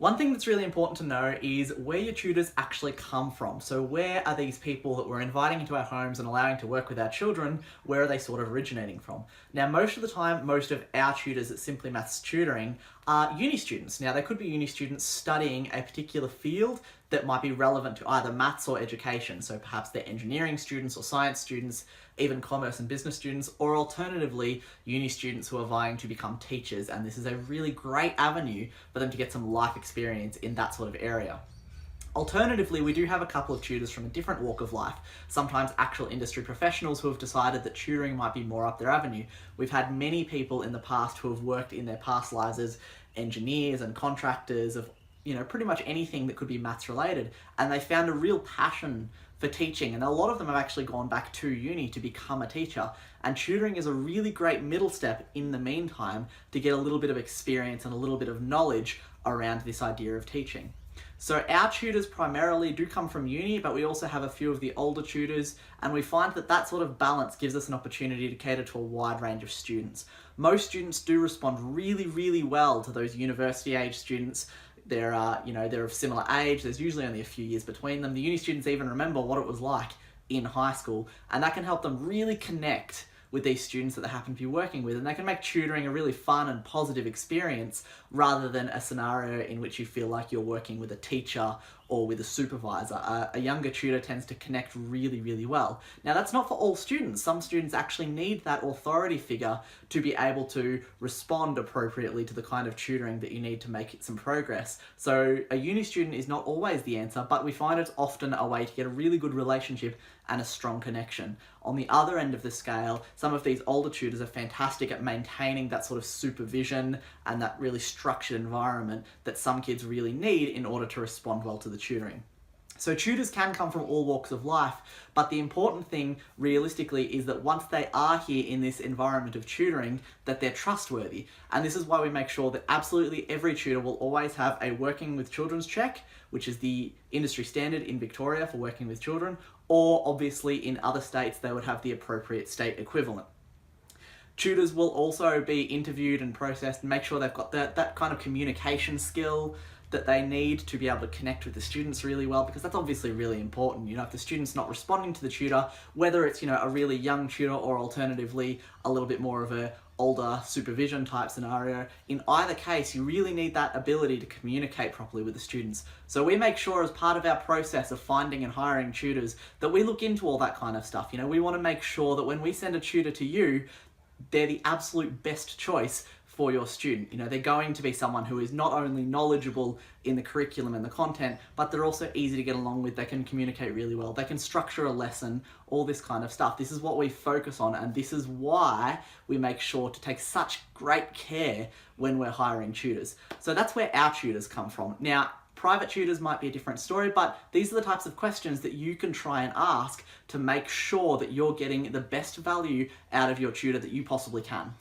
One thing that's really important to know is where your tutors actually come from. So where are these people that we're inviting into our homes and allowing to work with our children, where are they sort of originating from? Now, most of the time, most of our tutors at Simply Maths Tutoring are uni students. Now, they could be uni students studying a particular field that might be relevant to either maths or education. So perhaps they're engineering students or science students, even commerce and business students, or alternatively, uni students who are vying to become teachers. And this is a really great avenue for them to get some life experience in that sort of area. Alternatively, we do have a couple of tutors from a different walk of life, sometimes actual industry professionals who have decided that tutoring might be more up their avenue. We've had many people in the past who have worked in their past lives as engineers and contractors of pretty much anything that could be maths related, and they found a real passion for teaching, and a lot of them have actually gone back to uni to become a teacher, and tutoring is a really great middle step in the meantime to get a little bit of experience and a little bit of knowledge around this idea of teaching. So our tutors primarily do come from uni, but we also have a few of the older tutors, and we find that that sort of balance gives us an opportunity to cater to a wide range of students. Most students do respond really, really well to those university age students. They're of similar age. There's usually only a few years between them. The uni students even remember what it was like in high school, and that can help them really connect with these students that they happen to be working with, and they can make tutoring a really fun and positive experience rather than a scenario in which you feel like you're working with a teacher or with a supervisor. A younger tutor tends to connect really, really well. Now, that's not for all students. Some students actually need that authority figure to be able to respond appropriately to the kind of tutoring that you need to make some progress. So a uni student is not always the answer, but we find it's often a way to get a really good relationship and a strong connection. On the other end of the scale, some of these older tutors are fantastic at maintaining that sort of supervision and that really structured environment that some kids really need in order to respond well to the tutoring. So tutors can come from all walks of life, but the important thing realistically is that once they are here in this environment of tutoring, that they're trustworthy. And this is why we make sure that absolutely every tutor will always have a working with children's check, which is the industry standard in Victoria for working with children, or obviously in other states they would have the appropriate state equivalent. Tutors will also be interviewed and processed and make sure they've got that kind of communication skill that they need to be able to connect with the students really well, because that's obviously really important. If the student's not responding to the tutor, whether it's a really young tutor or alternatively a little bit more of a older supervision type scenario, in either case you really need that ability to communicate properly with the students. So we make sure as part of our process of finding and hiring tutors that we look into all that kind of stuff. We want to make sure that when we send a tutor to you, they're the absolute best choice for your student. They're going to be someone who is not only knowledgeable in the curriculum and the content, but they're also easy to get along with. They can communicate really well. They can structure a lesson, all this kind of stuff. This is what we focus on, and this is why we make sure to take such great care when we're hiring tutors. So that's where our tutors come from. Now, private tutors might be a different story, but these are the types of questions that you can try and ask to make sure that you're getting the best value out of your tutor that you possibly can.